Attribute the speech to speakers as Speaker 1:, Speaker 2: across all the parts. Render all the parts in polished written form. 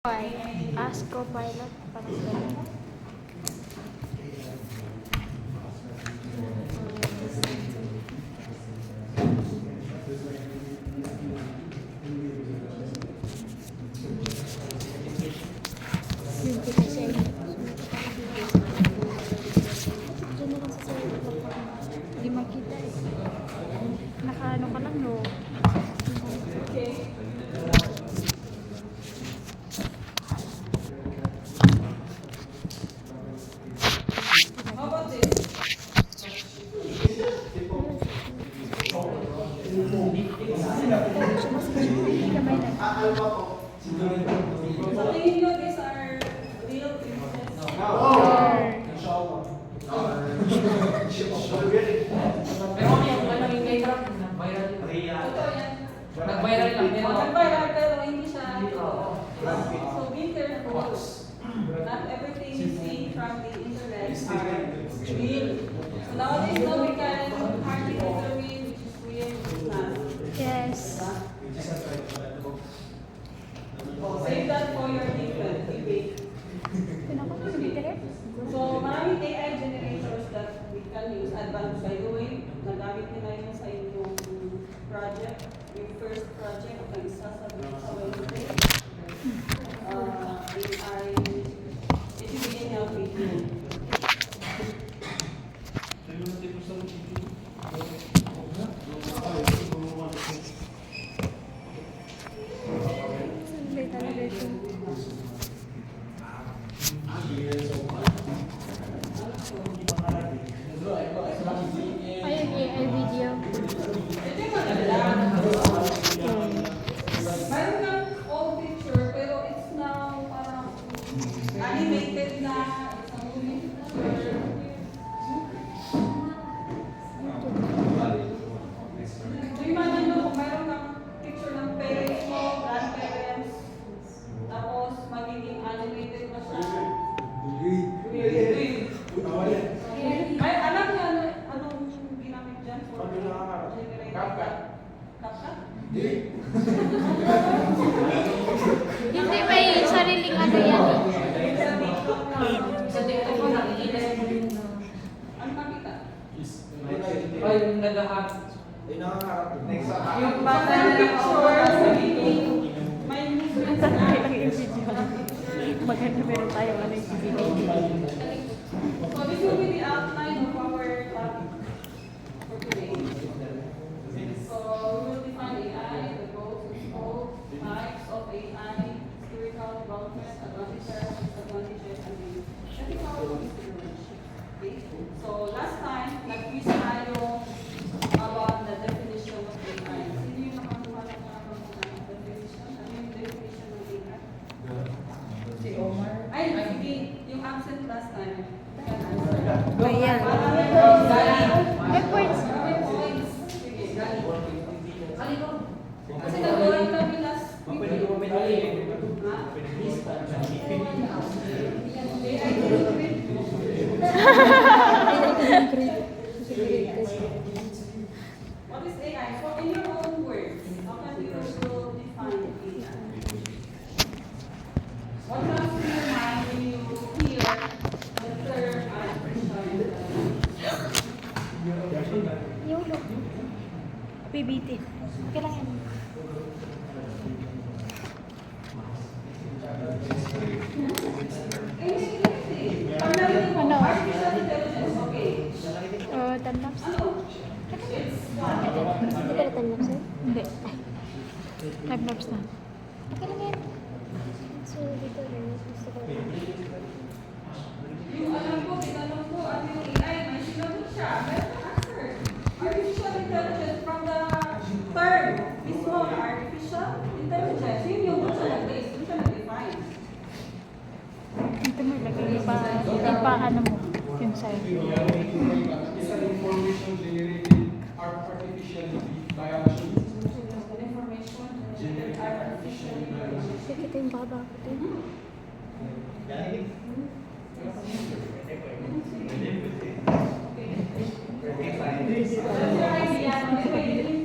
Speaker 1: Ask Copilot, parang ganun. Yung kita siya. Diyan na lang sa sa'yo. Hindi makita eh. Nakaano ka lang no? Okay.
Speaker 2: So, tingin nyo, these are real princess?
Speaker 3: Pero ano yung kay Trump, nag-viral yun.
Speaker 2: Totoo yan.
Speaker 3: Nag-viral lang din.
Speaker 2: Nag-viral pero hindi siya totoo. So, be careful. Not everything you see from the internet are real. So, nowadays, no, we can hardly determine which is real, which is not.
Speaker 1: Yes.
Speaker 2: Save that for your debate. So, maraming AI generators that we can use. Advanced, by the way, nagamit nila yun sa inyong project. Yung first project na isasabi sa Wednesday. AI, it will be helping you.
Speaker 1: Ayun, AI video.
Speaker 2: Ito yung maganda. Mayroon ng old picture, pero it's now parang animated na. It's a movie picture. So, imagine mo kung mayroon kang picture ng parents mo, grandparents, tapos magiging animated na siya. Ay, alam niyo anong ginamit dyan for generating? CapCut?
Speaker 1: Hindi may sariling ano yan eh.
Speaker 3: Sa TikTok ko nakikita yung
Speaker 2: Ano makita?
Speaker 3: ay, yung nag-hack.
Speaker 2: Yung bata na picture, magiging may movement na.
Speaker 1: Maganda meron tayong ano yung video.
Speaker 2: So this will be the outline of our topic for today. So we will define AI, the goals and scope, types of AI, historical development, advantages, disadvantages, and the ethical consideration. Okay? So last time, nag-quiz tayo about the definition of AI. Sino yung nakakuha ng definition? Ano yung definition ng AI?
Speaker 3: Si Omar.
Speaker 2: Ay, sige, yung absent last time.
Speaker 1: Ayan. May points.
Speaker 2: Kasi nag-oral kami last week. What is AI? So in your own words, how can you define AI? What comes to your mind when you hear the term artificial intelligence?
Speaker 1: Yulo. PBT. Okay lang yan.
Speaker 2: Pag narinig mo,
Speaker 1: Ano?
Speaker 2: artificial intelligence, okay.
Speaker 1: Tanlaps?
Speaker 2: Ano? It's
Speaker 1: Hindi ka na tanlaps eh? Hindi. Tanlaps na. Okay lang yan. So, dito rin. Gusto ko.
Speaker 2: yung alam ko, tinanong ko, ano yung AI, may sinagot siya. Meron ang answer. Artificial intelligence from the term mismo na artificial intelligence. Yun yung doon siya nag-base, doon siya nag-define.
Speaker 1: Dito mo ilagay ipa ano mo. Yung sa'yo.
Speaker 4: It's an information generated artificially by a machine.
Speaker 2: Information generated artificially.
Speaker 1: Kita yung baba ko din.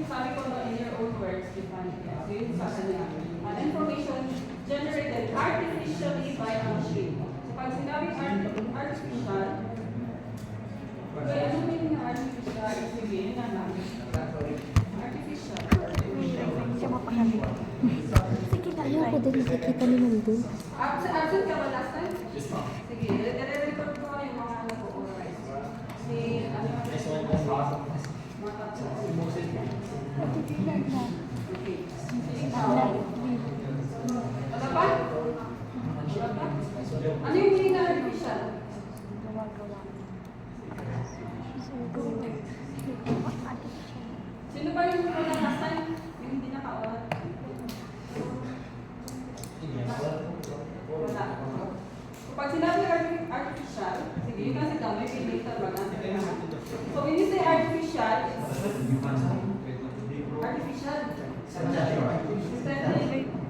Speaker 2: Sabi ko ba in your own words, define it. So yun sa kanya. Information generated artificially
Speaker 1: nakikita ni nandun.
Speaker 2: Absent ka ba last time? Yes, ma'am. Sige, re-report ko yung mga nag-authorize. Si, ano yung
Speaker 1: Artificial na.
Speaker 2: Okay. Wala pa? Wala pa? Ano yung meaning na artificial?
Speaker 1: Gumagawa. Artificial.
Speaker 2: Sino ba yung wala last time? Yung hindi naka-on? Wala. Kapag sinabi artificial, sige, yun kasi daw, may later ba na? So when you say artificial, artificial.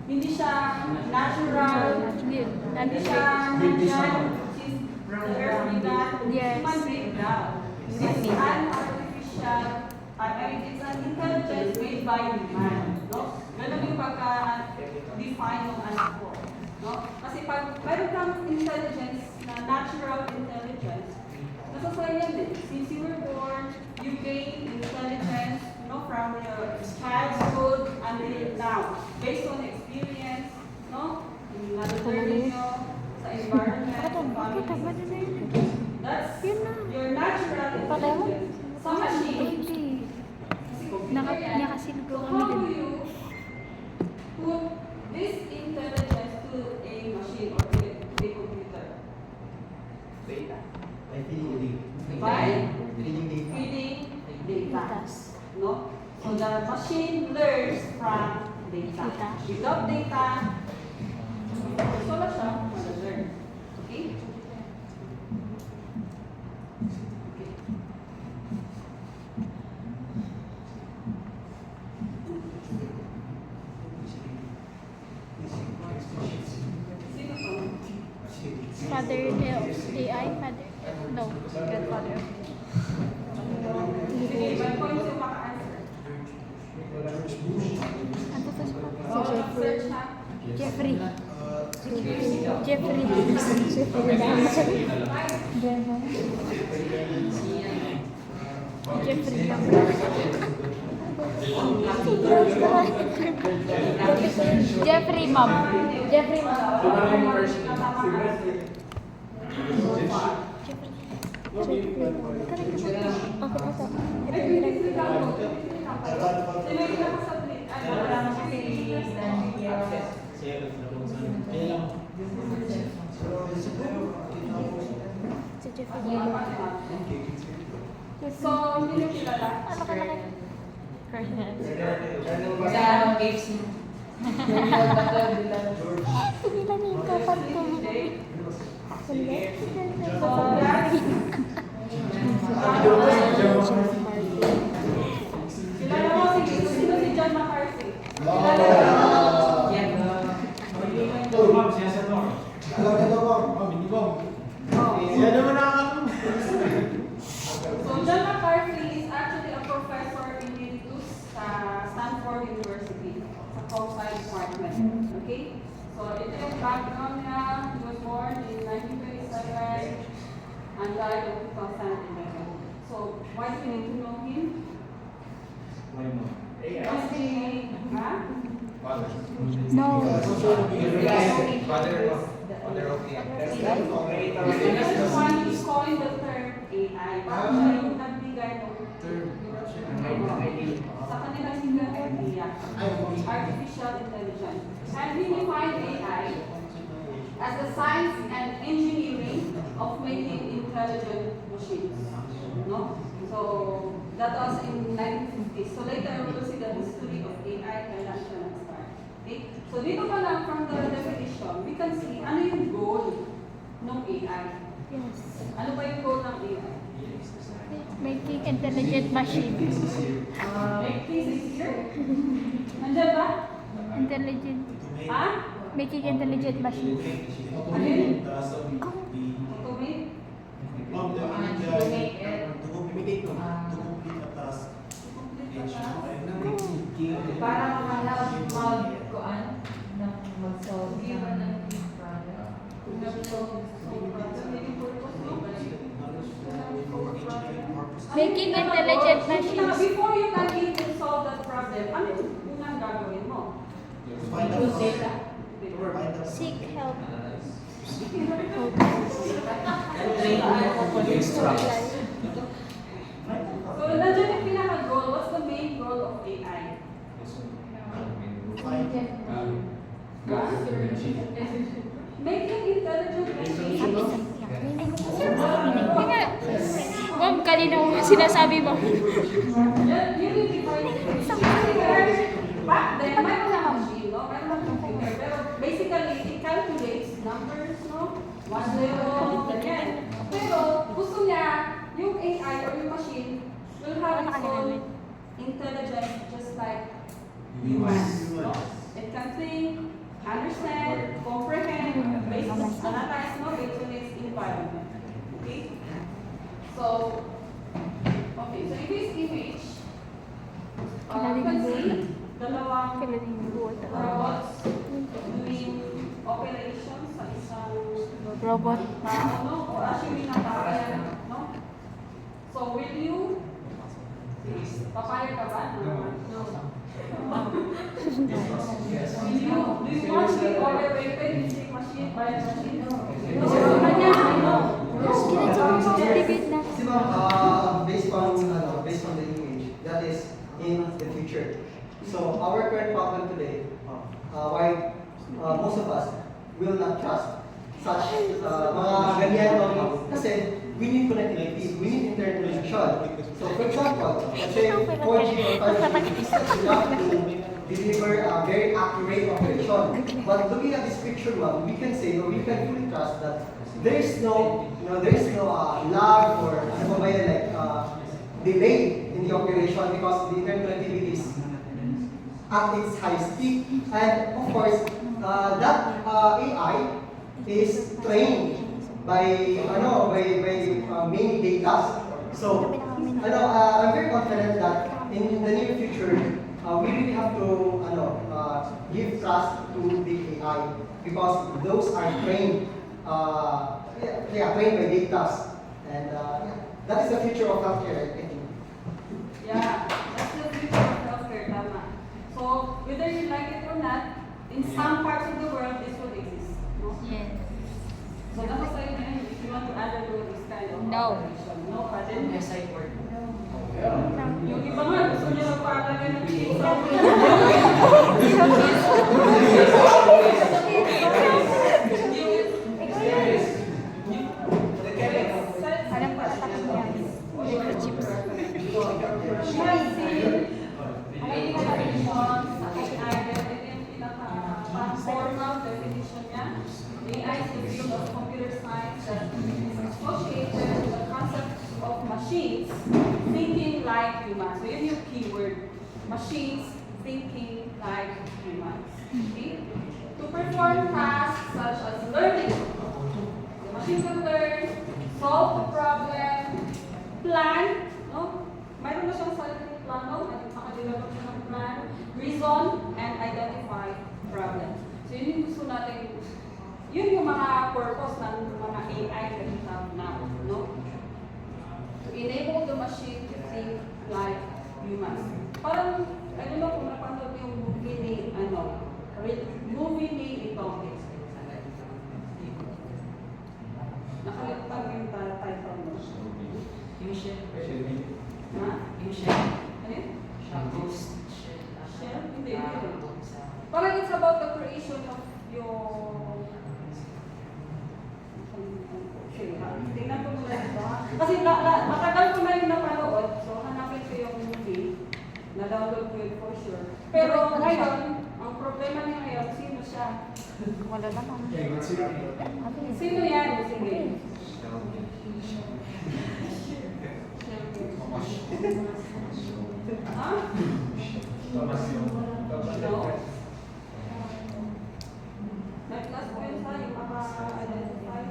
Speaker 2: Hindi siya natural, hindi siya natural, which is the earth began,
Speaker 1: Yes.
Speaker 2: human breakdown. It's an artificial, it's an intelligence made by man. No? Ganun yung pagka-define ng anak ko. No? Kasi pag mayroon kang intelligence na natural intelligence, nasasaya yan din. Since you were born, you gain intelligence, from your childhood until now, based on experience, no? Na-learning nyo sa environment, family. That's your natural intelligence. Sa machine,
Speaker 1: Nakasilgo
Speaker 2: so
Speaker 1: kami
Speaker 2: how do
Speaker 1: din.
Speaker 2: you put this intelligence to a machine or to a computer? By feeding data. No? So the machine learns from data. Without data, so wala siya mag-learn. Okay? Okay. Sino to?
Speaker 1: Father AI? Father? No. Godfather.
Speaker 2: Sige, may points yung maka-answer.
Speaker 1: Ano to si
Speaker 2: Search ha?
Speaker 1: Jeffrey. Jeffrey. Jeffrey, ma'am. Jeffrey, ma'am. Si Jeffrey.
Speaker 2: So, hindi nyo kilala.
Speaker 1: Ano ka na kayo?
Speaker 3: Sa caves mo.
Speaker 1: Hindi na niyo kapag
Speaker 2: So, that's kilala mo sino si John McCarthy? Kilala mo?
Speaker 3: Yan.
Speaker 2: So, John McCarthy is actually a professor emeritus sa Stanford University, sa Comsci Department. Okay? So, ito yung background niya. He was born in 1927 and died of 2011. So, why do we need to know him? Kasi, ha?
Speaker 1: No.
Speaker 2: That's the one who's coined the term AI. Parang siya yung nagbigay ng term. Sa kanilang silang idea, artificial intelligence. And we define AI as the science and engineering of making intelligent machines. No? So, that was in 1950s. So later, we will see the history of AI kailan siya nag-start. Okay? So dito pa lang from the definition, we can see ano yung goal ng AI.
Speaker 1: Yes.
Speaker 2: Ano ba yung goal ng AI?
Speaker 1: Making intelligent machine.
Speaker 2: Make things easier? Nandiyan ba?
Speaker 1: Intelligent.
Speaker 2: Ha?
Speaker 1: Making intelligent machine.
Speaker 2: Ano yun? Automate?
Speaker 3: Para mag-kuan mag-solve ng problem.
Speaker 1: Making intelligent machines.
Speaker 2: Before you can even solve that problem, ano yung unang gagawin mo?
Speaker 3: Use data.
Speaker 1: Seek help.
Speaker 2: So, nandiyan yung pinaka-goal. What's the main goal of AI? Making intelligent machines.
Speaker 1: Ma'am, kanina mo sinasabi mo.
Speaker 2: Yun yung define it. Back then, mayroon na machine, no? Mayroon na computer. Pero basically, it calculates numbers, no? 1, 0, ganyan. Pero gusto niya, yung AI or yung machine will have its own intelligence just like humans. No? It can think, understand, comprehend, analyze, no? Based on its environment. Okay? So, okay, so in this image, you can see dalawang robots doing operations sa isang
Speaker 1: Robot.
Speaker 2: tao, no? Or actually na tao yan, no? So, will you papayag ka ba? No. Do you want to be operated using machine by a machine? No. Kanya, no.
Speaker 5: Kasi ma'am, based on the image, that is in the future. So our current problem today, why most of us will not trust such mga ganyan kasi we need connectivity, we need internet connection. So for example, let's say 4G or 5G is enough to deliver a very accurate operation. But looking at this picture, ma'am, we can say or we can fully trust that there is no lag or ano ba yan, like delay in the operation because the internet connectivity is at its high speed, and of course that AI is trained by many data. So I'm very confident that in the near future we really have to give trust to the AI because those are trained trained by data, and that is the future of healthcare, I think.
Speaker 2: Yeah, that's the future of healthcare, tama. So, whether you like it or not, in some parts of the world, this will exist. No?
Speaker 1: Yes.
Speaker 2: So, nasa sa'yo na yun, if you want to undergo this kind of
Speaker 1: No.
Speaker 2: operation. No, pa din.
Speaker 3: Yes, I work.
Speaker 2: Yung iba nga, gusto niya magpapalagay ng chip sa
Speaker 1: Alam ko, atak niya. Microchips.
Speaker 2: Formal definition niya. AI is the field of computer science that is associated with the concept of machines thinking like humans. So yun yung keyword. Machines thinking like humans. Okay? To perform tasks such as learning. The machine can learn, solve the problem, plan, no? Mayroon na siyang sariling plano, makadevelop siya ng plan, reason, and identify problems. So yun yung gusto natin, yun yung mga purpose ng mga AI that we have now, no? To enable the machine to think like humans. Parang, I don't know kung napanood yung movie ni, movie ni itong, nakalimutan ko yung title mo.
Speaker 3: Yung shell.
Speaker 2: Ha?
Speaker 3: Yung shell.
Speaker 2: Ano yun?
Speaker 3: Ghost shell.
Speaker 2: Shell? Hindi. Parang it's about the creation of your... Tingnan ko muna ito ha. Kasi matagal ko na yung napanood, so hanapin ko yung movie. Na-download ko yun for sure. Pero ngayon, ang problema niya ngayon, sino siya?
Speaker 1: Wala naman.
Speaker 2: Sino yan? Sige. Ha? No? May class po yun sa yung maka-identify.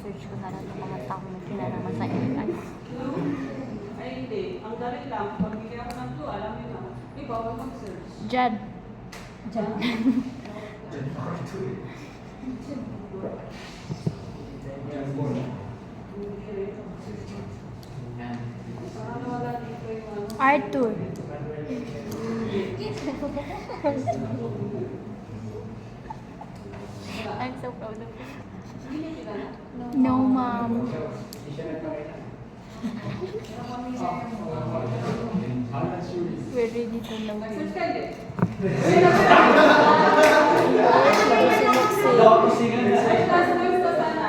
Speaker 1: Search ko na lang ng mga tao na kinalaman sa AI.
Speaker 2: Clue? Ay hindi. Ang dali lang. Pag bigyan ako ng clue, alam niyo na. Ikaw, huwag mag-search.
Speaker 1: Jan.
Speaker 2: Parang wala dito yung ano.
Speaker 1: Arthur. so proud of you.
Speaker 2: Hindi sila na.
Speaker 1: No, ma'am. We're ready to know.
Speaker 2: Nag-search ka din. Search class points to sana.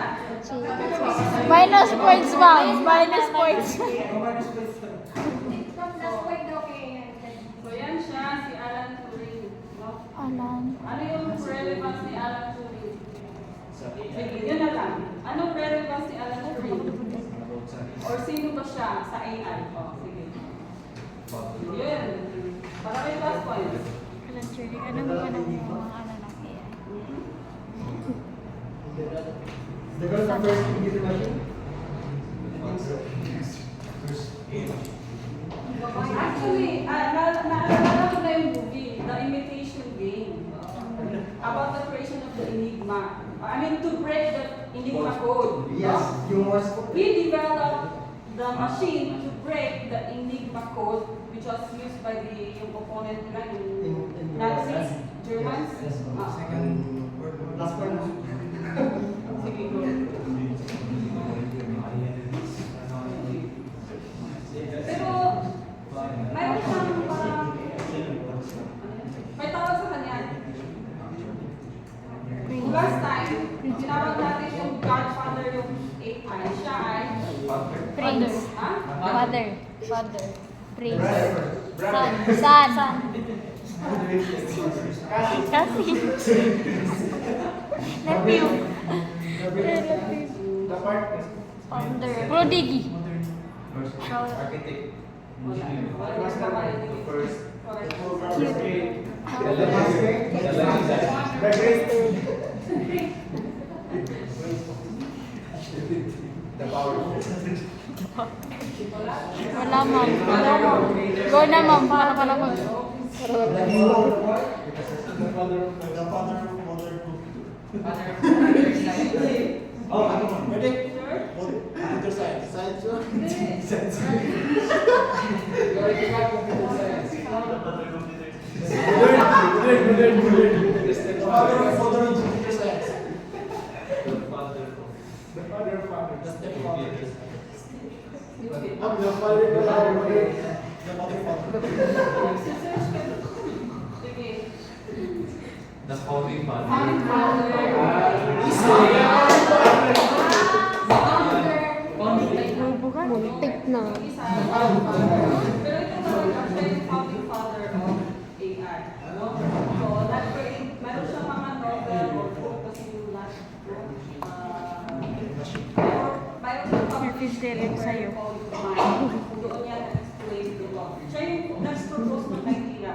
Speaker 1: Minus points, ma'am. Minus points.
Speaker 2: So yan siya, si Alan Turing. No?
Speaker 1: Alam.
Speaker 2: Ano yung relevance ni Alan Turing? Sige, yun na lang. Anong relevance ni Alan Turing? Or sino ba siya sa AI? Oh, sige. Yun. Para may plus points.
Speaker 1: Alam, Shirley, ano mo ba ng mga ano ng AI?
Speaker 5: The girl the first computer machine? I think so.
Speaker 2: Actually, naalala ko na yung movie, The Imitation Game. About the creation of the Enigma. I mean, to break the Enigma code.
Speaker 5: Yes, yung Morse code.
Speaker 2: He developed the machine to break the Enigma code, which was used by yung opponent nila, yung Nazis, Germans.
Speaker 5: Last one.
Speaker 2: Sige, go. Pero, mayroon siyang parang, may tawag sa kanya. Last time, tinawag natin yung godfather yung AI. Siya ay,
Speaker 1: Prince.
Speaker 2: ha?
Speaker 1: Father. Father. Prince. Son. Son. Kasi. Nephew.
Speaker 4: The part
Speaker 1: Founder. Prodigy.
Speaker 6: Architect.
Speaker 2: Wala. Wala yung kamalinig.
Speaker 6: First.
Speaker 2: Correct.
Speaker 4: the great
Speaker 6: The power.
Speaker 1: Wala, ma'am. Go na, ma'am. Para mag...
Speaker 5: Oh, ano mo?
Speaker 4: Pwede?
Speaker 2: Sure?
Speaker 4: Computer science. Science yun?
Speaker 2: Hindi.
Speaker 4: The father of computer science. The father of father. The stepfather. The father of father. The mother father.
Speaker 2: Search ka. Sige.
Speaker 6: The founding father.
Speaker 2: Founding father.
Speaker 1: Muntik na.
Speaker 2: Isa. Pero ito naman actually yung founding father of AI. Ano? So, meron siyang mga novel or book kasi yung last book. Mayroon siyang published
Speaker 1: Pipiliin sa'yo.
Speaker 2: called Mind. Doon niya na-explain ito. Siya yung nag-propose ng idea.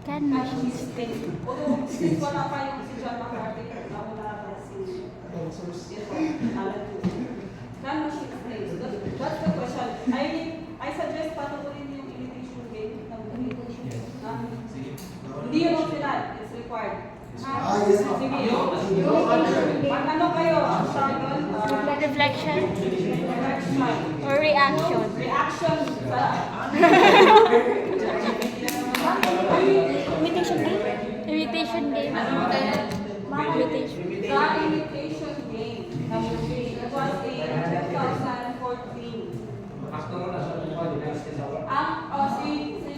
Speaker 1: Can
Speaker 2: Can
Speaker 1: machine
Speaker 2: machines
Speaker 1: think?
Speaker 2: think? Although, since wala pa yung si John McCarthy, nauna pa si ito, Alan Turing. Can machines think? So that's the question. I suggest patuloyin yung imitation game ng imitation. Hindi yun optional. It's required.
Speaker 5: Yes, ma'am.
Speaker 2: Sige. Ano kayo? Sorry, doon.
Speaker 1: Reflection
Speaker 2: Reflection.
Speaker 1: or reaction?
Speaker 2: Reaction.
Speaker 1: Imitation game? Imitation game. Imitation.
Speaker 2: The Imitation Game, the movie, it was in 2014. Si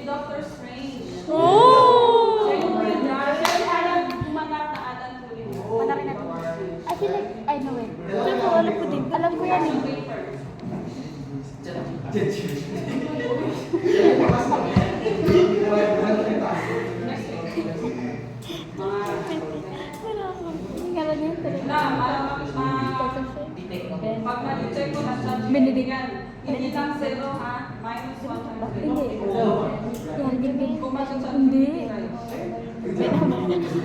Speaker 2: Dr. Strange.
Speaker 1: Oh!
Speaker 2: Siya yung bida. Siya yung alam, gumanap na Alan Turing.
Speaker 1: Manapin natin. I feel like, I know it. Feel ko, alam ko din. Alam ko yan eh.
Speaker 2: Paper.
Speaker 1: Wala ko. Hindi nga lang yun talaga.
Speaker 2: Pag na-check ko na siya,
Speaker 1: Benedict.
Speaker 2: hindi lang zero ha, minus 100.
Speaker 1: Hindi. Yan, hindi.
Speaker 2: Kung masya
Speaker 1: Hindi.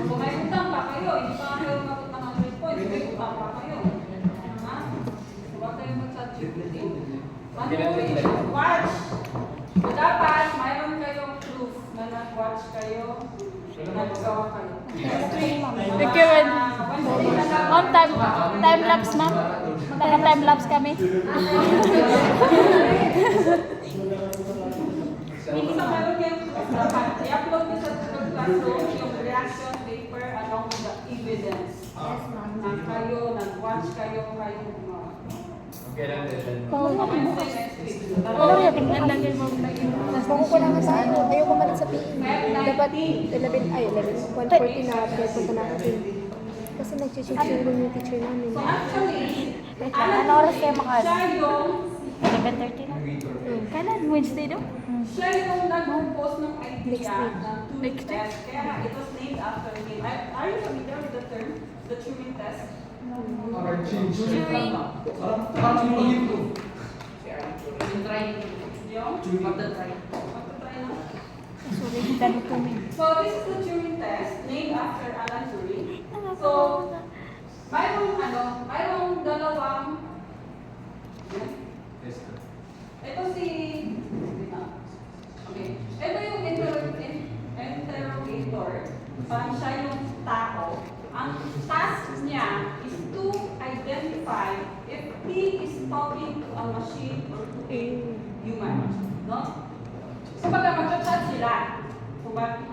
Speaker 2: Kung may utang pa kayo, hindi pa kayo mabot ng 100 points, may utang pa kayo. Ha? Huwag kayo mag-chat-GPT. Watch! So, dapat, mayroon kayong proof na nag-watch kayo, nag-gawa kayo.
Speaker 1: Thank you, ma'am. Ma'am, time-lapse, ma'am. Naka-time-lapse kami.
Speaker 2: Minsan meron kayong proof dapat. I-upload nyo sa Google Classroom yung reaction paper along with the evidence
Speaker 1: Yes, ma'am.
Speaker 2: na kayo, nag-watch kayo gumawa.
Speaker 6: Okay lang din.
Speaker 2: Wednesday next week.
Speaker 1: Ano kaya tingnan lang yun, ma'am? Makukulangan sa ano. Ayoko malit sa PE. Dapat 1:40 na punta na ako. Kasi nag-change yung teacher namin.
Speaker 2: So actually,
Speaker 1: Ano oras kayo makalas?
Speaker 2: siya yung
Speaker 1: 11:30 na. Kailan? Wednesday daw?
Speaker 2: siya yung nag-compose ng idea
Speaker 1: Next week.
Speaker 2: ng Turing test. Kaya nga, it was named after him. Are you familiar with the term, the Turing test?
Speaker 4: Parang change.
Speaker 1: Turing.
Speaker 4: Parang mag-improve.
Speaker 3: Yung try.
Speaker 2: Yung?
Speaker 3: Magta-try.
Speaker 2: Magta-try na.
Speaker 1: Sorry, dami kami.
Speaker 2: So this is the Turing test named after Alan Turing. So, mayroong dalawang, ito si, okay, ito yung interrogator, parang siya yung tao. Ang task niya is to identify if he is talking to a machine or to a human. No? So, pag mag-chat sila, so,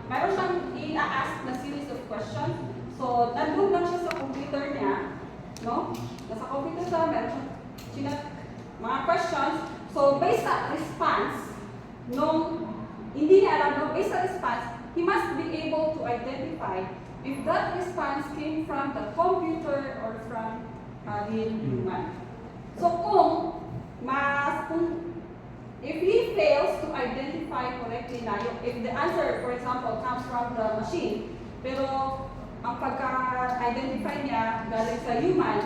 Speaker 2: mayroon siyang i-ask na series of questions. So, nandun lang siya sa computer niya, no? Nasa computer siya, meron siyang mga questions. So, based sa response, hindi niya alam, no? Based sa response, he must be able to identify if that response came from the computer or from a real human. So, if he fails to identify correctly na, if the answer, for example, comes from the machine, pero ang pagka-identify niya galing sa human,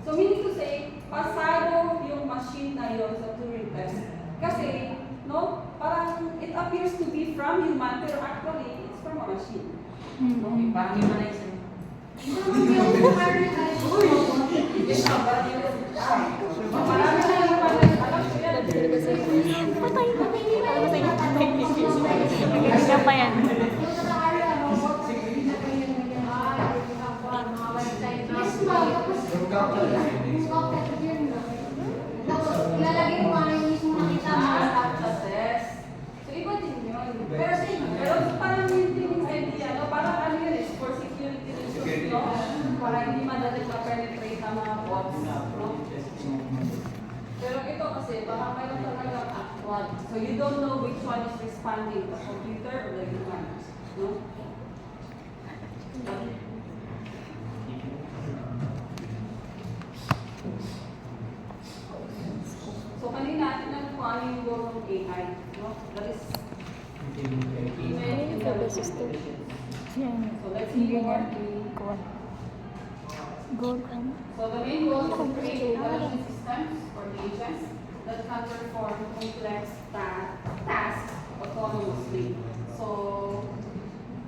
Speaker 2: so meaning to say, pasado yung machine na yun sa Turing test. Kasi, no, parang it appears to be from human, pero actually, it's from a machine.
Speaker 3: Okay, parang humanize yun.
Speaker 2: Marami na yung alam ko yan.
Speaker 1: Patay na. Alam mo sa inyo, patay. Nagkakita pa yan.
Speaker 7: Ilalagay mo ano yung mismo nakita mo.
Speaker 2: So, iba din yun. Pero parang yun din yung idea, no? Parang ano yun is for security reasons, no? Para hindi madali ma-penetrate ang mga bots, no? Pero ito kasi, baka mayroon talagang actual. So, you don't know which one is responding, the computer or the human, no? So, kanina, tinanong ko ano yung role ng AI, no? That is image intelligence. So, let's see more.
Speaker 1: Gold ano?
Speaker 2: So, the main goal is to create intelligent systems or agents that can perform complex tasks autonomously. So,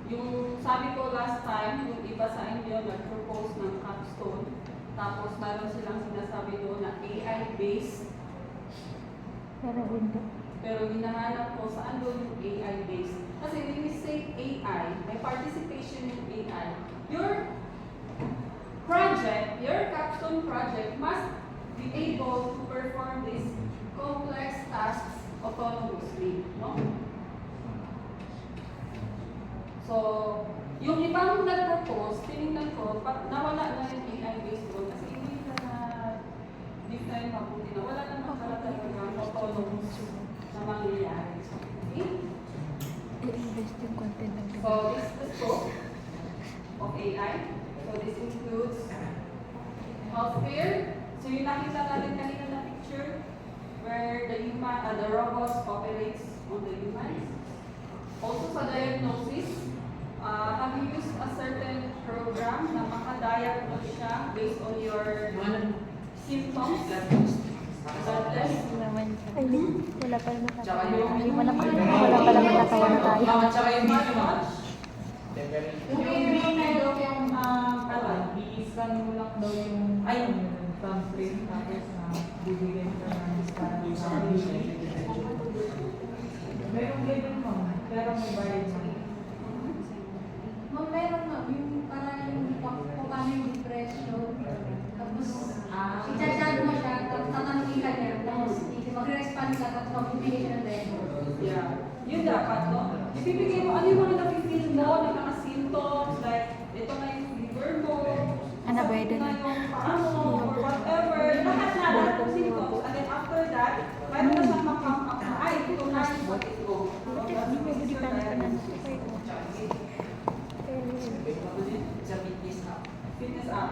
Speaker 2: yung sabi ko last time, yung iba sa inyo nag-propose ng capstone, tapos meron silang sinasabi doon na AI-based.
Speaker 1: Pero hindi.
Speaker 2: Pero hinahanap ko saan doon yung AI-based. Kasi when we say AI, may participation yung AI. Your project, your capstone project must be able to perform these complex tasks autonomously, no? So, yung ibang nag-propose, tinignan ko, nawala na yung AI-based doon kasi hindi na different mabuti na wala naman talaga yung autonomous na mangyayari. Okay?
Speaker 1: I-invest yung content ng
Speaker 2: So, this is the scope of AI. So, this includes healthcare. So, yung nakita natin kanina na picture where the robots operates on the humans. Also, sa diagnosis, have you used a certain program na makadiagnose siya based on your symptoms? Blood test?
Speaker 1: Ay, wala pa naman tayo.
Speaker 3: Tsaka yung-
Speaker 1: Ay, wala pa naman natawa na tayo.
Speaker 3: Tsaka yung video mo.
Speaker 7: Yung pinag yung
Speaker 3: I-scan mo lang daw yung, ay, yung thumbprint, tapos bibigyan ka ng discount sa Merong ganyan mo, pero may bayad mo.
Speaker 7: Ma'am, meron na yung parang yung kung paano yung depression. Tapos, i-chat mo siya, tapos tatanungin ka niya, tapos mag-respond ka, tapos magbibigay siya ng diagnosis.
Speaker 2: Yeah. Yun dapat, no? Ibibigay mo, ano yung mga nafe-feel mo, ng mga symptoms, like, ito na yung fever mo,
Speaker 1: pwede na.
Speaker 2: Paano, or whatever, lahat na, lahat ng symptoms. And then after that, mayroon na siyang makam up na, ay, ito na, what is go.
Speaker 1: Hindi pa na
Speaker 8: Sa fitness app.
Speaker 2: Fitness app.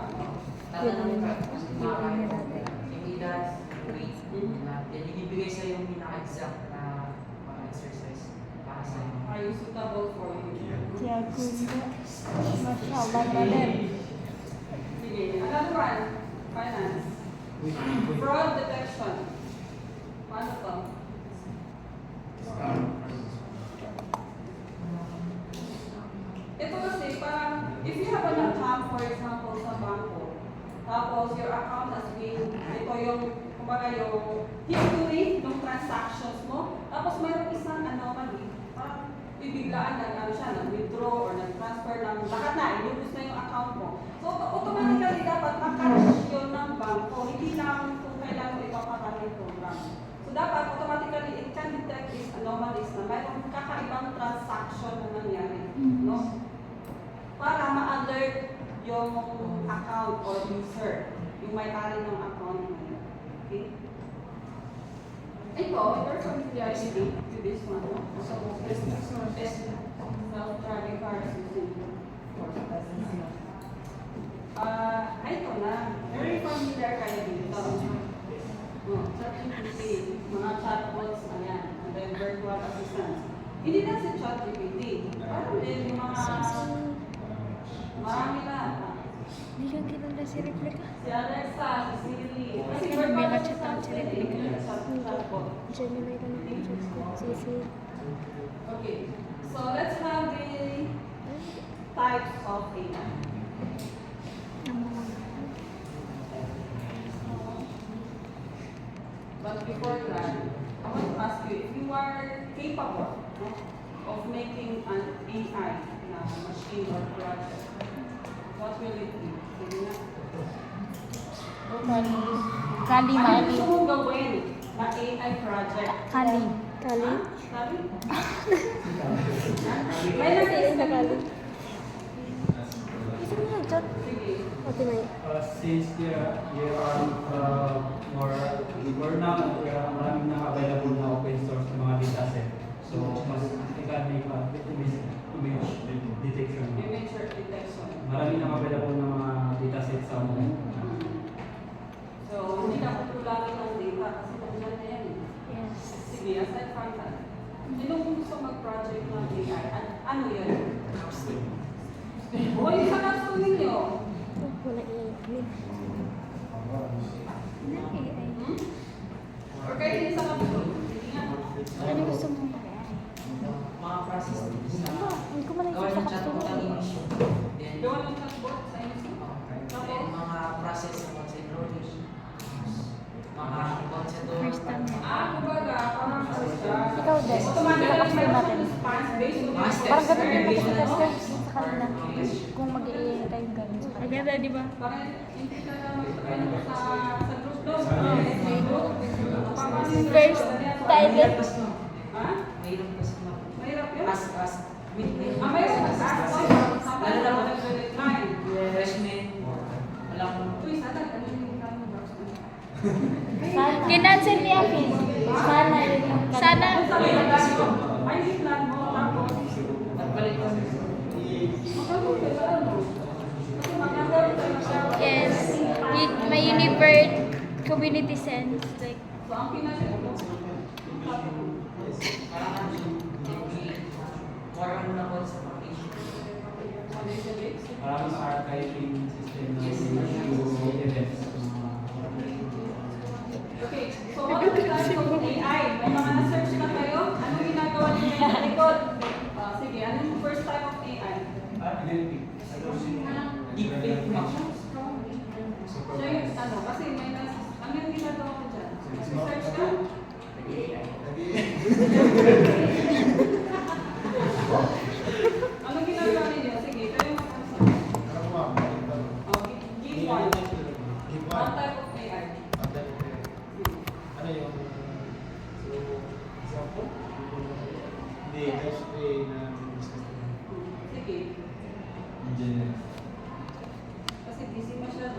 Speaker 8: Tatanungin ka kung yung edad, weight, na yan yung ibigay sa yung pinaka-exact na mga exercise para sa iyo.
Speaker 2: Are you suitable for you?
Speaker 1: Tiago na. Mashallah na din.
Speaker 2: Sige, another one, finance. Fraud detection. Paano to? Ito kasi parang, if you have an account, for example, sa bangko, tapos your account has been, ito yung, kumbaga yung history ng transactions mo, tapos mayroong isang anomaly, parang bibiglaan na ano siya, nag-withdraw or nag-transfer ng lahat na, inubos na yung account mo. So, automatically dapat makash yun ng bangko, hindi lang kung kailan mo ipapatay yung program. So, dapat automatically it can detect these anomalies na mayroong kakaibang transaction na nangyari. No? Para ma-alert yung account or user, yung may-ari ng account mo. Okay? Ito, you're familiar with this one, no? So, this is your best self-driving cars using ito na. Very familiar kayo dito. ChatGPT, mga chatbots, ayan, and then virtual assistants. Hindi lang si ChatGPT. Parang din yung mga marami na.
Speaker 1: Hindi yung kinunda si Replica.
Speaker 2: Si Alexa, si Siri. Kasi
Speaker 1: May
Speaker 2: virtual
Speaker 1: kachat ang
Speaker 2: assistant
Speaker 1: si
Speaker 2: din
Speaker 1: Replica.
Speaker 2: yung chatbot.
Speaker 1: Gemini ka na Sisi.
Speaker 2: Okay, so let's have the types of AI. But before that, I want to ask you if you are capable, no, of making an AI na machine or project, what will it be? Sige na.
Speaker 1: Kali,
Speaker 2: Ano
Speaker 1: Mali.
Speaker 2: gusto mong gawin na AI project?
Speaker 1: Kali. Kali?
Speaker 2: Kali? May nag-iis na
Speaker 1: Kali. Gusto mo nag-chat?
Speaker 2: Sige.
Speaker 1: Ate May.
Speaker 4: Since there are more now, maraming na available na open source na mga dataset. So, mas ikan may image detection.
Speaker 2: Image detection.
Speaker 4: Marami na available na mga dataset sa online.
Speaker 2: So, hindi na kutulangin ng data kasi nandiyan na yan.
Speaker 1: Yes.
Speaker 2: Sige, aside from that, sinong gusto mag-project ng AI? Ano yun? O, yung sa capsule ninyo?
Speaker 1: Wala AI. Wala AI.
Speaker 2: Or kahit hindi sa capsule? Sige nga.
Speaker 1: Ano gusto mo?
Speaker 8: Mga process
Speaker 1: Ano? Hindi ko malay
Speaker 8: gawin
Speaker 1: sa
Speaker 8: ng chatbot ang
Speaker 1: kapsulo.
Speaker 8: image. Then,
Speaker 2: Gawa ng chatbot sa inyo.
Speaker 8: then mga process ng concept loading. Mga concept
Speaker 1: First time.
Speaker 2: Kumbaga, parang ano siya.
Speaker 1: Ikaw, Des.
Speaker 2: Automatically
Speaker 1: Kapsulo
Speaker 2: may
Speaker 1: natin.
Speaker 2: response based on
Speaker 8: Mga
Speaker 2: your
Speaker 8: steps.
Speaker 1: Parang ganun din
Speaker 8: Based
Speaker 1: kasi
Speaker 8: on
Speaker 1: sa
Speaker 8: steps.
Speaker 1: sa kanila. Kung mag-i-AI tayo ganun. Ang ganda, di ba?
Speaker 2: Parang hindi ka na mag-ano sa group doon.
Speaker 1: First time.
Speaker 2: Ha?
Speaker 8: Mayroon kasi na.
Speaker 2: Mahirap yun?
Speaker 8: As, with
Speaker 2: Mayroon ka sa
Speaker 8: Lalo na po.
Speaker 2: line.
Speaker 8: Freshman, wala akong
Speaker 2: Uy, sana ganun yung kano box na.
Speaker 1: Kinansel niya, Finn. Sana. Sana.
Speaker 2: Ay, hindi plan mo. Tapos,
Speaker 8: nagbalik kami.
Speaker 2: magkakaroon ka sa ano? Kasi magkakaroon tayo siya.
Speaker 1: Yes. May Univert community sense. Like,
Speaker 2: So, ang pinasya ko,
Speaker 8: Parang ano siya, more ano na po sa foundation.
Speaker 2: foundation base.
Speaker 4: Maraming archiving system na
Speaker 8: Yes.
Speaker 4: yung events.
Speaker 2: Okay, so what are the types of AI? May mga na-search na kayo? Anong ginagawa niyo sa likod? Sige, anong first type of AI?
Speaker 8: Deepfake ma'am.
Speaker 2: Siya yung ano, kasi may ano yung ginagawa ko dyan? Research ka? Anong ginagawa ninyo? Sige, kayo give one. One type of AI.
Speaker 4: Ano yung example? Hindi, that's a
Speaker 2: Sige. Kasi busy masyado.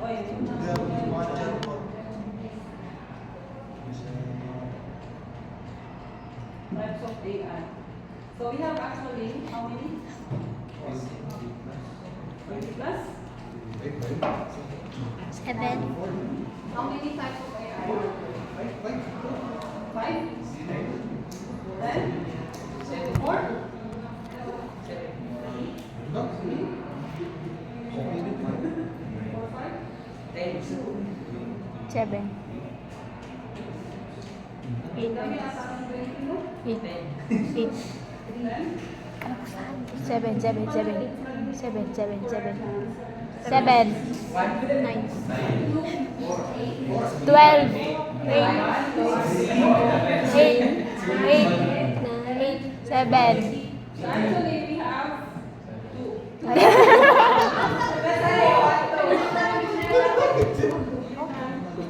Speaker 2: AI. So we have actually how many? 20 plus?
Speaker 1: 7.
Speaker 2: How many types of AI? 5? Then? 4? 4, 5?
Speaker 1: 7. 8.
Speaker 2: Kami nasa akin 20 mo?
Speaker 1: 8.
Speaker 2: 10?
Speaker 1: 7. 7. 7. 7. 7. 7. 7. 9. 12. 8. 7.
Speaker 2: So actually, we have 2. Okay.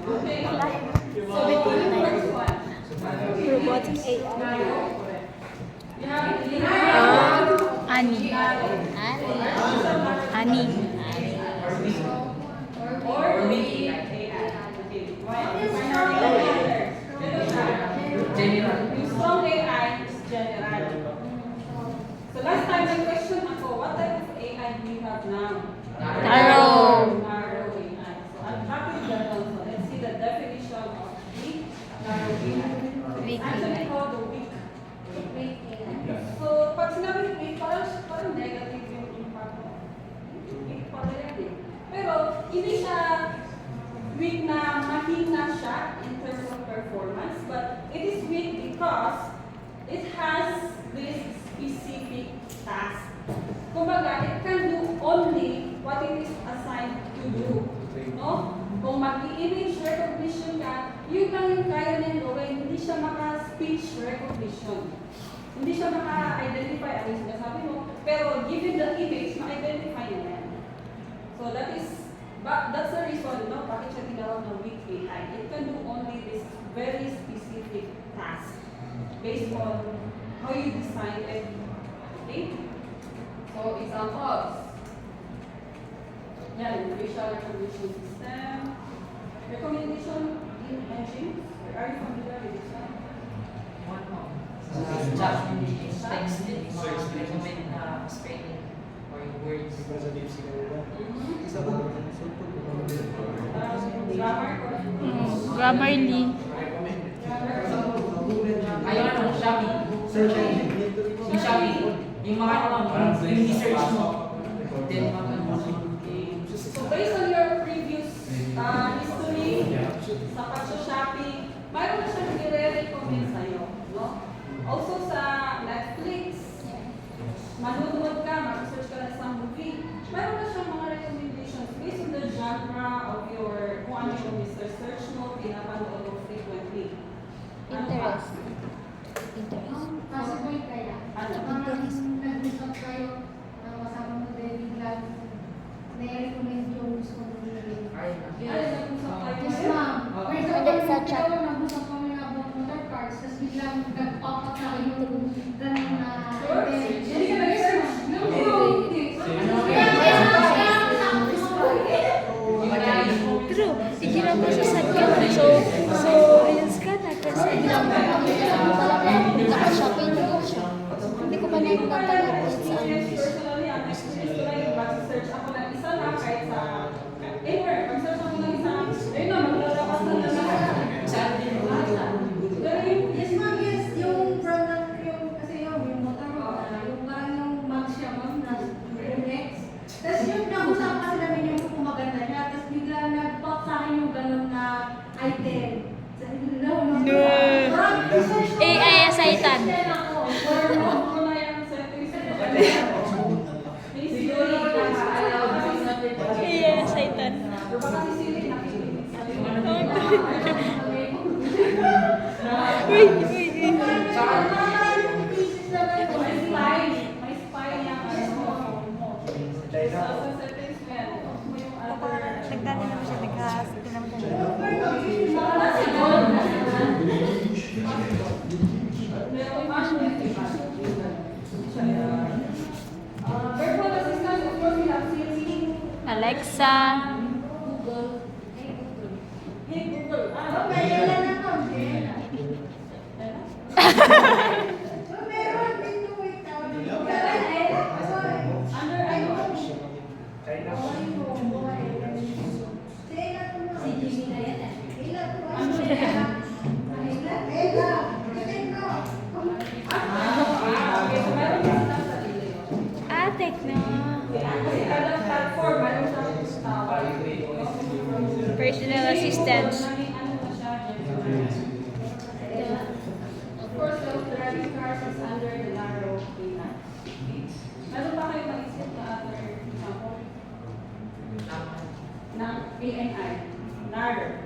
Speaker 2: So we do the first one.
Speaker 1: Robotics AI.
Speaker 2: We have
Speaker 1: Ani. Ani.
Speaker 2: or we AI. Okay. Why?
Speaker 8: General.
Speaker 2: Yung strong AI is general. So last time may question ako, what type of AI do we have now?
Speaker 1: Narrow.
Speaker 2: Narrow AI. So I'm happy with that one. So let's see the definition of weak narrow AI.
Speaker 1: Weak
Speaker 2: It's actually
Speaker 1: AI.
Speaker 2: called the weak. So pag sinabi weak, parang negative yung impact mo. Weak pala yan eh. Pero hindi siya weak na mahina siya in terms of performance, but it is weak because it has this specific task. Kumbaga, it can do only what it is assigned to do. No? Kung mag-i-image recognition ka, yun lang yung kaya niyang gawin. Hindi siya maka-speech recognition. Hindi siya maka-identify ang sinasabi mo, pero given the image, ma-identify niya yan. So that is, that's the reason, no, bakit siya tinawag na weak AI. It can do only this very specific task based on how you design it. Okay? So examples. Yan, facial recognition system. Recommendation in engines. Are you familiar with this one?
Speaker 8: Text recommend na spelling or words.
Speaker 2: Grammar.
Speaker 1: Grammarly.
Speaker 8: Ayaw ano, Shopee.
Speaker 5: Search engine.
Speaker 8: Yung Shopee. Yung mga ano, yung research mo. Then, mga ano.
Speaker 2: So based on your previous history sa pag-shopping, mayroon na siyang i-recommend sa'yo. No? Also sa Netflix, manonood ka, mag-search ka na sa movie, mayroon na siyang mga recommendations based on the genre of your, kung ano yung search mo, pinapanood mo frequently. Ano pa?
Speaker 1: Interest. Interest.
Speaker 7: Possible kaya.
Speaker 2: Ano?
Speaker 7: Parang nag-usap kayo na kasama mo din biglang na-recommend yung gusto mo nilagay.
Speaker 8: Ay,
Speaker 2: Ay, nag-usap tayo
Speaker 7: Yes,
Speaker 2: ngayon.
Speaker 7: ma'am. For
Speaker 1: Hindi,
Speaker 7: example,
Speaker 1: sa chat.
Speaker 7: ikaw, nag-usap kami na about motor cars, tapos biglang nag-pop up na yung ganun na
Speaker 2: Sure. Hindi ka nag-search.
Speaker 1: True. Igira mo sa sadya. So, reels ka na. Kasi lang naka-shopping na lang siya. Hindi ko pa na yung natanggapin sa ano.
Speaker 2: Personally, ang experience ko lang yung basa-search ako ng isa na kahit sa anywhere. Pag-search ako ng isa, ayun na, maglalabas na naman.
Speaker 8: saan din mo?
Speaker 2: Pero yung
Speaker 7: Yes, ma'am, yes. Yung product yung, kasi yung motor mo, yung parang yung mag siya, ma'am, na yung X. Tapos yung nag-usap kasi namin yung kung maganda niya, tapos bigla nag-pop sa akin yung ganun na item. Sabi ko, no. Parang research ko.
Speaker 1: AI asaitan.
Speaker 7: Then ako,
Speaker 2: Ano na yung settings?
Speaker 1: AI asaitan.
Speaker 2: Baka kasi sili nakikinig sa iyo. May spy niya ang phone mo. Sa settings mo yan. Ito mo yung other.
Speaker 1: Nagdani naman siya. Nag-hospital naman siya.
Speaker 2: Virtual assistant, of course, we have Siri,
Speaker 1: Alexa.
Speaker 7: Google.
Speaker 2: Hey Google.
Speaker 7: Okay, yan na to.
Speaker 9: Personal assistance.
Speaker 2: Ano na siya, of course, self-driving cars is under the narrow lane. Meron pa kayo maisip na other example? Na ANI, narrow.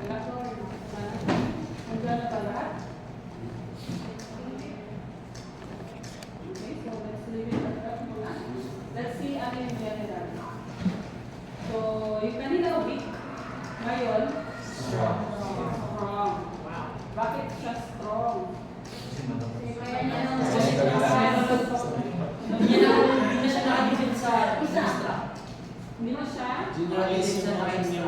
Speaker 2: Wala ko, nandiyan na ba lahat? Okay, so let's leave it at that muna. Let's see ano yung general. So, yung kanina weak, ngayon, strong. Bakit siya strong?
Speaker 8: Kaya niya nang hindi na siya nakadipin sa isa.
Speaker 2: Hindi na siya?
Speaker 8: Nakadipin sa nakadipin.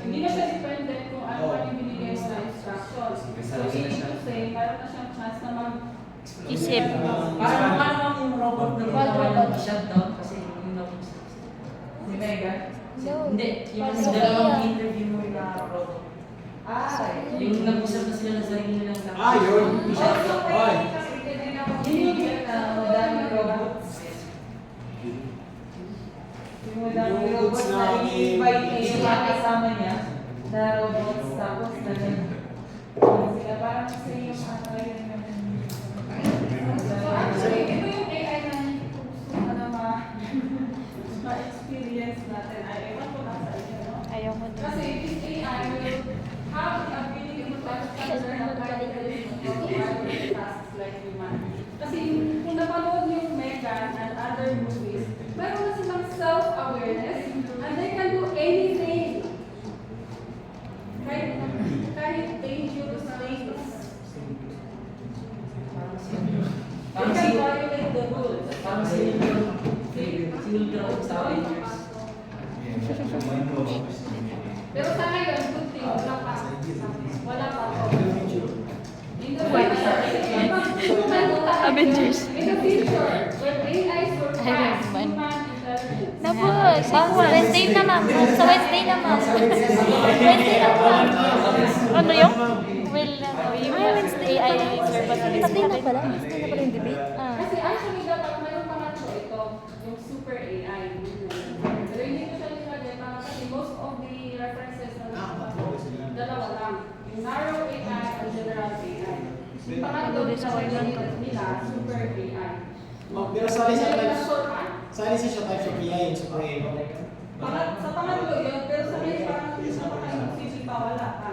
Speaker 2: Hindi na siya dependent kung ano pa yung binigay mo na instructions. So, meaning to say, meron na siyang chance na
Speaker 9: Isip.
Speaker 8: Parang yung robot na ginawa shutdown kasi yung nabuksan.
Speaker 3: Si Mega.
Speaker 1: No.
Speaker 8: Hindi, yung
Speaker 1: Sophia.
Speaker 8: dalawang interview mo na robot. Yung nag-usap na sila na sarili nilang lang.
Speaker 6: yun.
Speaker 8: Shutdown.
Speaker 3: Yun yung madaming robots. Yung madaming robots na i-invite niya yung mga kasama niya na robots tapos na sila parang kasi yung ano yun
Speaker 2: So, actually, ito yung AI na gusto na ma-experience natin. Ay, ewan ko na sa inyo, no?
Speaker 9: Ayaw mo na.
Speaker 2: Kasi this AI will have the ability to understand the characteristics of other tasks like human. Kasi kung napanood yung Megan and other movies, mayroon na silang self-awareness and they can do anything. Kahit dangerous things. They can violate the rules.
Speaker 8: Parang single ground sa Avengers.
Speaker 2: Pero sa ngayon, good thing, wala pa. Wala pa. In the future,
Speaker 9: Avengers.
Speaker 2: in the future, when AI surpass
Speaker 9: Iron Man.
Speaker 2: human intelligence.
Speaker 9: Tapos, Wednesday naman. Sa Wednesday naman. Wednesday naman. Ano yung? Will na. Yung Wednesday ay
Speaker 1: Patay na pala. Patay na pala yung debate.
Speaker 2: Kasi actually, dapat mayroon pa nga ito, yung super AI. Pero hindi ko siya nilagay para kasi most of the references na dalawa lang. Yung narrow AI and general AI. Yung pangatlo sa nila, super AI.
Speaker 6: Pero sali sa
Speaker 2: Yung
Speaker 6: types,
Speaker 2: shorthand.
Speaker 6: sali siya types of AI yung super AI.
Speaker 2: Sa pangatlo yun, pero sa ngayon parang isa pa kayo sisipa, wala pa.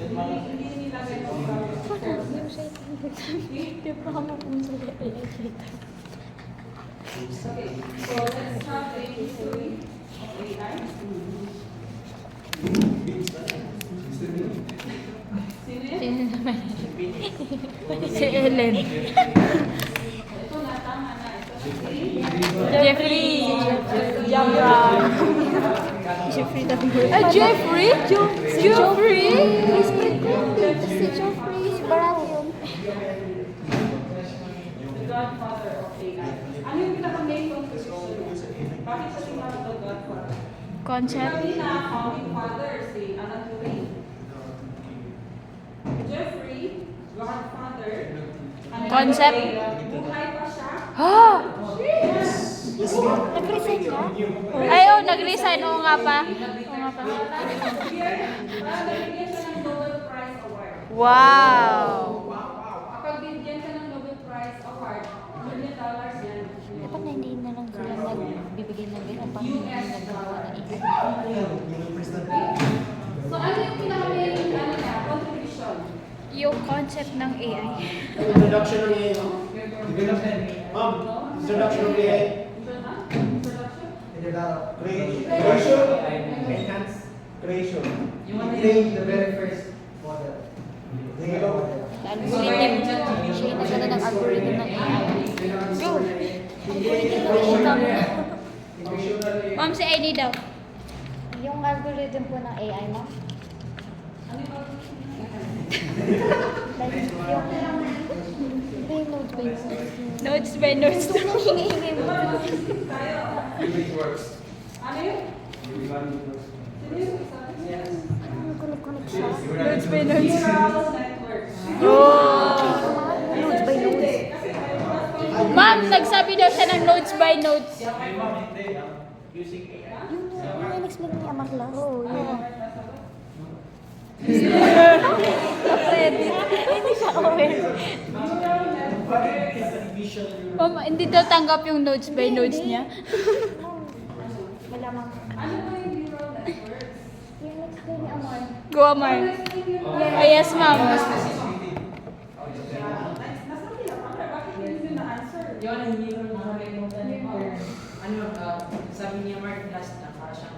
Speaker 2: Hindi nilagay mo pa.
Speaker 1: Di ba ka mapunta sa
Speaker 2: Okay, so let's have the history of AI. Sino yun?
Speaker 9: Sino naman? Si Ellen.
Speaker 2: Ito na, tama na. Ito na si
Speaker 9: Jeffrey.
Speaker 1: Jeffrey Dahmer.
Speaker 9: Jeffrey? Jeffrey?
Speaker 1: Miss Pretty. Si Jeffrey Baratheon.
Speaker 2: the godfather of AI. Ano yung pinaka-main contribution niya? Bakit siya tinawag the godfather?
Speaker 9: Concept?
Speaker 2: Kanina, founding father, si Alan Turing. Jeffrey, godfather. Ano yung
Speaker 9: Concept?
Speaker 2: buhay pa siya.
Speaker 9: Ah!
Speaker 1: Nag-resign ka?
Speaker 9: Ay, oh, nag-resign. Oo nga pa. Oo nga pa.
Speaker 2: Parang nabigyan siya ng Nobel Prize Award.
Speaker 9: Wow!
Speaker 2: Kapag binigyan ka ng Nobel Prize Award, $1 million yan.
Speaker 1: Dapat na hindi na lang sila nagbibigay ng ganyan pang hindi nagagawa ng isa.
Speaker 2: So ano yung pinaka-main contribution?
Speaker 9: Yung concept ng AI.
Speaker 6: Introduction ng AI. Ma'am, introduction ng AI.
Speaker 2: Introduction?
Speaker 6: Creation. Enhance. Creation.
Speaker 5: Create the very first model.
Speaker 1: Algorithm. Siya yung nagano ng algorithm ng AI. Go! Algorithm ng AI.
Speaker 9: Ma'am, si ID daw.
Speaker 1: Yung algorithm po ng AI, ma'am.
Speaker 2: Ano yung
Speaker 1: Like, yung nodes by nodes.
Speaker 9: Notes by notes.
Speaker 1: Gusto ko nang hingi-hingi mo.
Speaker 2: tayo? Ano yun? Sino yung isa?
Speaker 1: Connect siya.
Speaker 9: Notes by notes.
Speaker 2: Neural networks.
Speaker 9: Oh!
Speaker 1: Nodes by nodes.
Speaker 2: Kasi may
Speaker 9: Ma! Ma'am, nagsabi daw siya ng notes by notes.
Speaker 6: Using AI.
Speaker 1: Yung in-explain ni Amar last. Oo, yun. Pwede. Hindi siya aware.
Speaker 9: Ma'am, hindi daw tanggap yung notes by notes niya.
Speaker 1: Malamang.
Speaker 2: Ano ba yung neural networks?
Speaker 1: Yung in-explain ni Amar.
Speaker 9: Go, Amar. Oh, yes, ma'am.
Speaker 2: Nasabi lang, bakit hindi nyo na-answer?
Speaker 8: Yun, hindi ko nakalimutan ni Mark. Ano, sabi niya Mark last na para siyang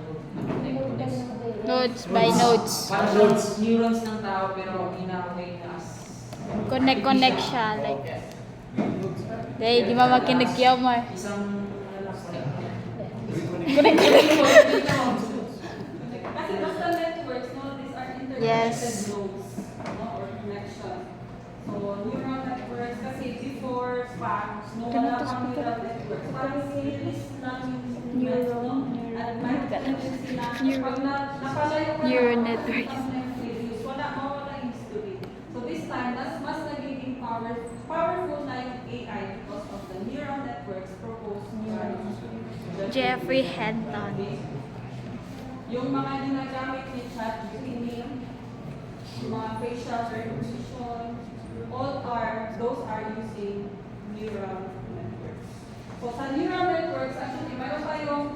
Speaker 9: Notes by notes.
Speaker 8: para siyang neurons ng tao pero ina-okay na as
Speaker 9: Connect siya. Like, dahil di ba makinig kay Amar?
Speaker 8: isang ano lang
Speaker 9: Connect.
Speaker 2: Kasi basta networks, no, these are interconnected
Speaker 9: Yes.
Speaker 2: nodes, no, or connections. So, neural networks, kasi before SPAC, no, wala pang neural networks. Parang release lang yung neural, no? At may tendency na, pag napalayo ka
Speaker 9: Neural
Speaker 2: na,
Speaker 9: networks.
Speaker 2: tapos na yung release, mawala yung history. So, this time, mas nagiging powerful na yung AI because of the neural networks proposed by
Speaker 9: Jeffrey Hinton.
Speaker 2: yung mga ginagamit ni ChatGPT, yung mga facial recognition, those are using neural networks. So sa neural networks, actually, mayroon tayong,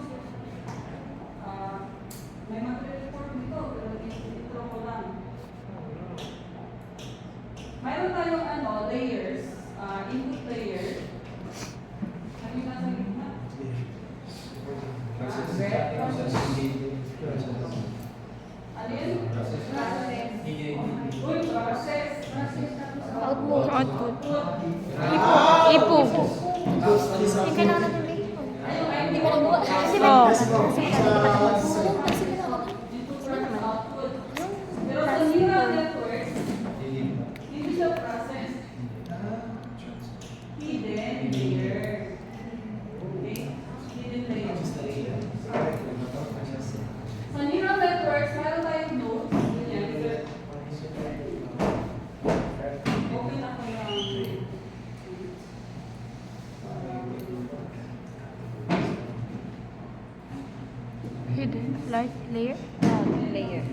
Speaker 2: may mag-report dito, pero intro ko lang. Mayroon tayong layers, input layer. Ano yung nasa gitna? Ano yun? Uy, process.
Speaker 1: Output.
Speaker 9: Output. Ipo.
Speaker 1: Hindi kailangan natin may hindi mo nagawa. Kasi
Speaker 9: Oh.
Speaker 2: Pero sa neural networks, hindi siya process. Hidden layer. Okay? Hidden layer. Sa neural networks, meron tayong nodes. Ganyan. Open ako yung
Speaker 9: Hidden light layer.
Speaker 1: layer.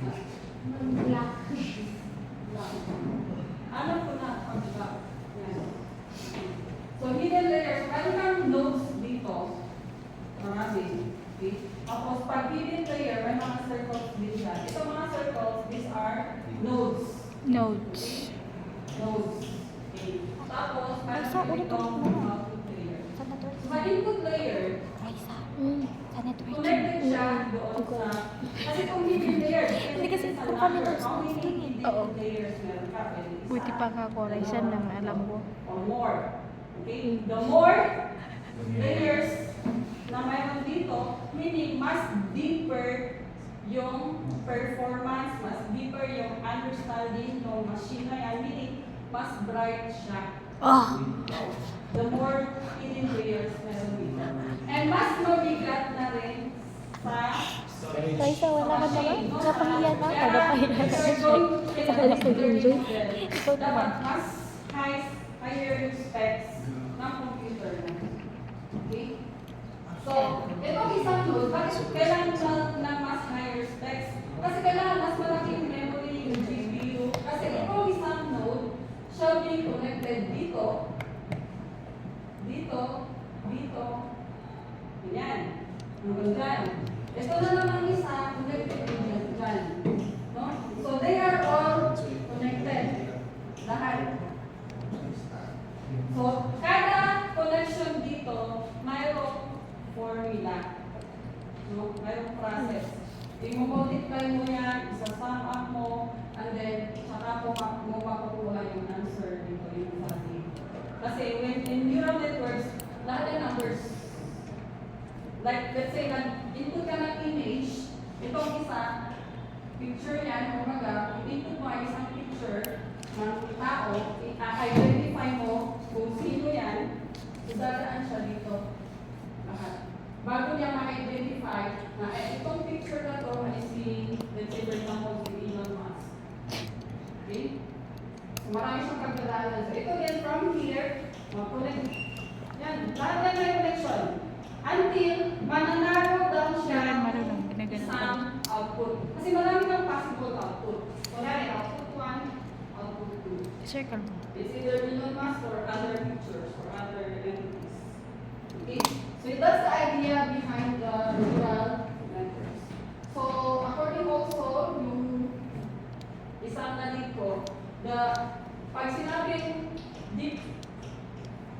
Speaker 2: Alam ko na ang iba. Yan. So, hidden layers, meron kang nodes dito. Marami. Okay? Tapos, pag hidden layer, may mga circles din yan. Ito mga circles, these are nodes.
Speaker 9: Notes.
Speaker 2: Nodes. Okay. Tapos, meron
Speaker 1: Sa
Speaker 2: kang
Speaker 1: ulit
Speaker 2: itong
Speaker 1: ulit mo na.
Speaker 2: output layer.
Speaker 1: Sa network.
Speaker 2: Sa input layer,
Speaker 1: Raisa. Sa network.
Speaker 2: connected siya doon sa... Kasi kung hidden layer,
Speaker 1: Hindi kasi
Speaker 2: sa
Speaker 1: kung kami
Speaker 2: number,
Speaker 1: nodes
Speaker 2: how many
Speaker 1: natin
Speaker 2: hidden
Speaker 9: Oo.
Speaker 2: layers meron ka? Pwede isa.
Speaker 9: Buti pa ka ko, Raisa, nang alam ko.
Speaker 2: Or more. Okay? The more layers na mayroon dito, meaning mas deeper yung performance, mas deeper yung understanding ng machine na yan, meaning mas bright siya.
Speaker 9: Oh.
Speaker 2: The more hidden layers meron dito. And mas mabigat na rin sa
Speaker 1: Raisa, wala ka naman. Napahiya na.
Speaker 2: Kaya,
Speaker 1: Napahiya na.
Speaker 2: if you're going to
Speaker 1: Wala ko enjoy.
Speaker 2: Ikaw dapat mas higher yung specs ng computer na. Okay? So, itong isang node, bakit kailangan ng mas higher specs? Kasi kailangan mas malaking memory yung GPU. Kasi itong isang node, shall be connected dito, dito, dito, ganyan. Hanggang dyan. Ito na naman isa, connected din dyan. No? So, they are all connected. Lahat. So, kada connection dito, mayroong formula. No? Mayroong process. I-multiply mo yan, isa-sum up mo, and then, saka mo makukuha yung answer dito, yung sabi. Kasi when in neural networks, lahat ng numbers, like, let's say, nag-input ka ng image, itong isa, picture yan, kumbaga, input mo ay isang picture ng tao, i-identify mo kung sino yan, dadaan siya dito. Lahat. Bago niya ma-identify na itong picture na to ay si, let's say, for example, si Elon Musk. Okay? So, marami siyang pagdadaanan. So, ito yan from here, mag-connect Yan, lahat yan may connection. Until mananarrow down siya
Speaker 9: Marunong, ginagano ko.
Speaker 2: isang output. Kasi marami kang possible output. Wala rin, output 1, output 2.
Speaker 9: Circle mo.
Speaker 2: It's either Elon Musk or other pictures or other entities. Okay? So that's the idea behind the neural networks. So according also yung isang nalit ko, pag sinabing deep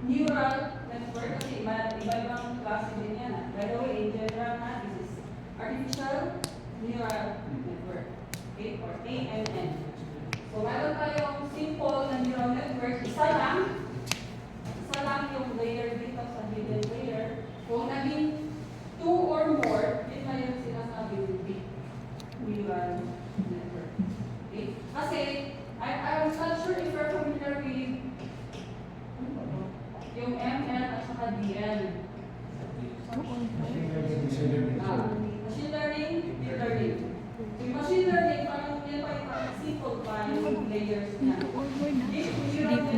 Speaker 2: neural network, kasi iba-ibang klase din yan. By the way, in general this is artificial neural network. Okay? Or ANN. So meron tayong simple na neural network, isa lang yung layer dito sa hidden layer. Kung naging 2 or more, yun na yung sinasabi ng deep neural network. Okay? Kasi, I'm not sure if you're familiar with yung ML at saka DL. Machine learning, deep learning. Yung machine learning, parang yan pa yung simple pa yung layers niya. Deep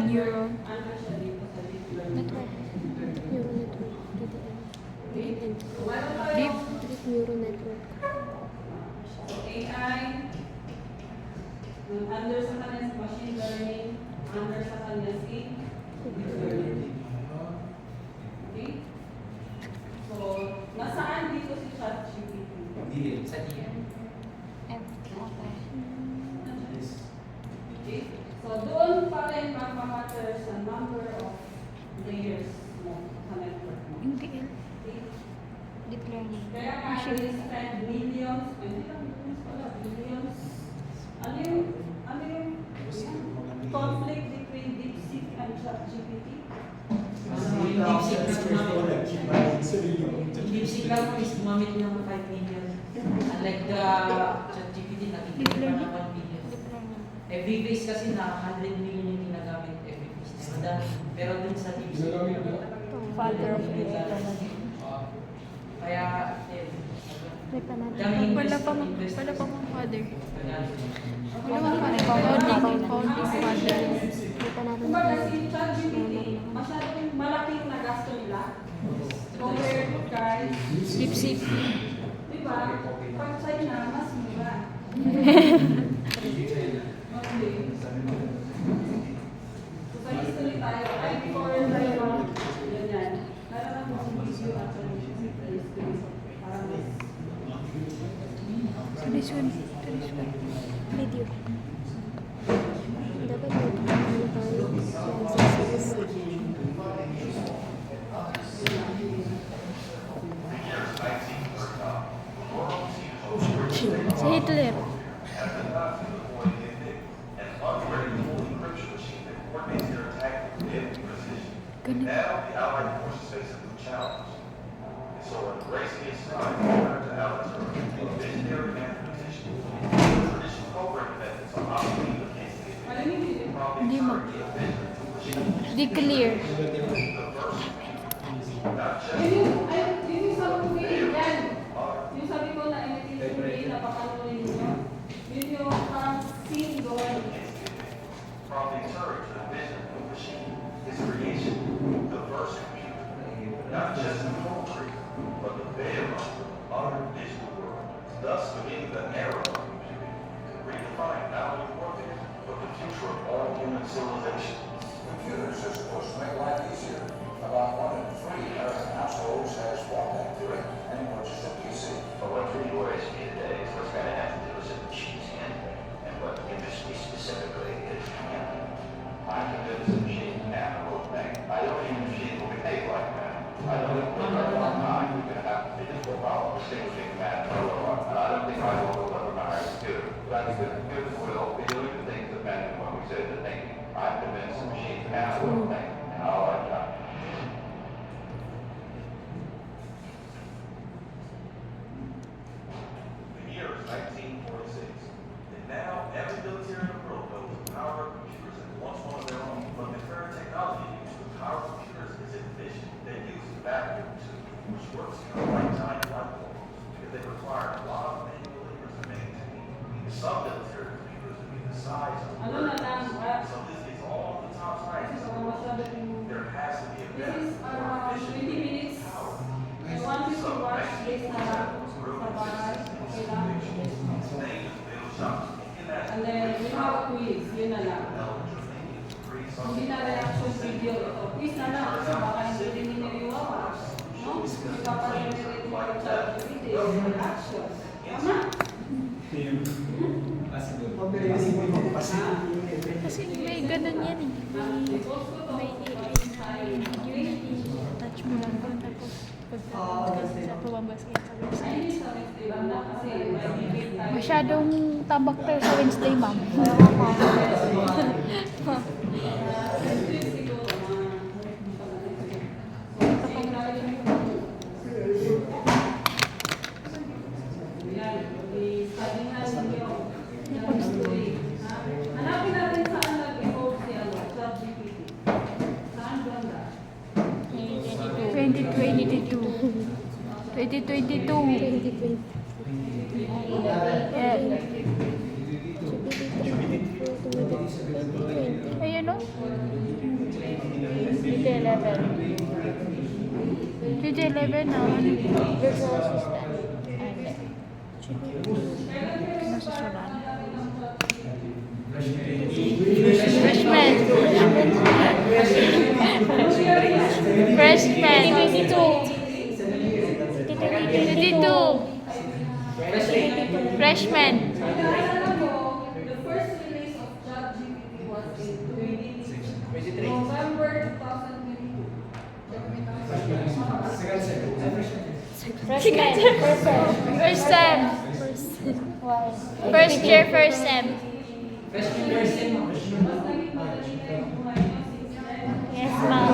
Speaker 2: neural network, ano siya dito sa deep learning.
Speaker 1: Network. Neural network. DDN.
Speaker 2: Okay? So, meron tayo
Speaker 1: Deep neural network.
Speaker 2: so, AI, under sa kanya si machine learning, under sa kanya si deep learning. Okay? So, nasaan dito si ChatGPT?
Speaker 8: Sa DM.
Speaker 9: Okay.
Speaker 2: Okay? So, doon pa rin magmamatter sa number of layers mo sa network mo.
Speaker 9: Yung DL.
Speaker 2: Okay?
Speaker 9: Deep learning.
Speaker 2: Kaya nga, they spend millions, hindi lang millions pala, billions. Ano yung conflict between DeepSeek and ChatGPT?
Speaker 8: Yung DeepSeek lang po is gumamit ng 5 million. Unlike the ChatGPT, nakikita pa ng 1 billion.
Speaker 9: Deep learning.
Speaker 8: Every base kasi na 100 million yung ginagamit every base. Madami. Pero dun sa DeepSeek,
Speaker 9: Father of AI.
Speaker 8: kaya,
Speaker 1: May panalo.
Speaker 9: Wala pa mong father. Wala
Speaker 8: Wala
Speaker 9: pa founding father.
Speaker 1: May panalo.
Speaker 2: Kumbaga si ChatGPT, masyadong malaking na gasto nila. Compared kay
Speaker 9: DeepSeek.
Speaker 2: diba? Pag China, mas mura. Okay. So sa history tayo, ay before tayo, ganyan. Meron akong video actually sa history. Parang mas
Speaker 9: This one.
Speaker 1: Video. Dapat may panalo tayo.
Speaker 9: Si Hitler. Ganun.
Speaker 10: Now, the Allied forces face a new challenge. So, embracing its time, to Allies are a visionary mathematician. Traditional programming methods are obsolete against the
Speaker 2: malamig.
Speaker 9: Hindi mo. Di clear.
Speaker 2: Yun yung sabi ko yan. Yung sabi ko na imitation na papanunin nyo. Yun yung parang scene doon.
Speaker 10: From the encourage the vision of the machine, its creation, the first computer, not just the poetry, but the bedrock of the modern digital world, thus beginning the era of computing, to redefine not only warfare, but the future of all human civilization.
Speaker 11: Computers are supposed to make life easier. About 1 in 3 American households has broadband to it and purchased a PC.
Speaker 10: But what really worries me today is what's going to have to do with the machines anyway, and what interests me specifically is humanity. I'm convinced the machine can handle those things. I don't think the machine will behave like that. I don't think for a very long time we're going to have a difficult problem distinguishing man from a robot. And I don't think I will ever marry a computer. But I think the computers will be doing the things that men and women say they're thinking. I'm convinced the machine can handle those things in our lifetime. The year is 1946, and now every military in the world knows the power of computers and wants one of their own. But the current technology used to power computers is efficient. They use a vacuum tube, which works like tiny light bulbs, because they require a lot of manual labor to maintain. Some military computers would be the size of
Speaker 2: Ano na lang,
Speaker 10: so this is all the top science.
Speaker 2: kasi baka masyado yung
Speaker 10: There has to be a
Speaker 2: this
Speaker 10: better
Speaker 2: is
Speaker 9: ganun yan eh. May touch mo lang doon. Tapos sa pababas kayo sa website. Masyadong tabak tayo sa Wednesday, ma'am.
Speaker 2: Hanapin natin saan nag-evolve si ChatGPT. Saan banda?
Speaker 9: 2022. 2022. Yeah. Ayun o. DJ11. DJ11 na. Virtual assistant. Nasusulan. Freshman. Freshman. 22. Freshman.
Speaker 2: The first release of ChatGPT was in November 2022.
Speaker 9: First sem. First year, first sem.
Speaker 8: Freshman person,
Speaker 9: Yes, ma'am.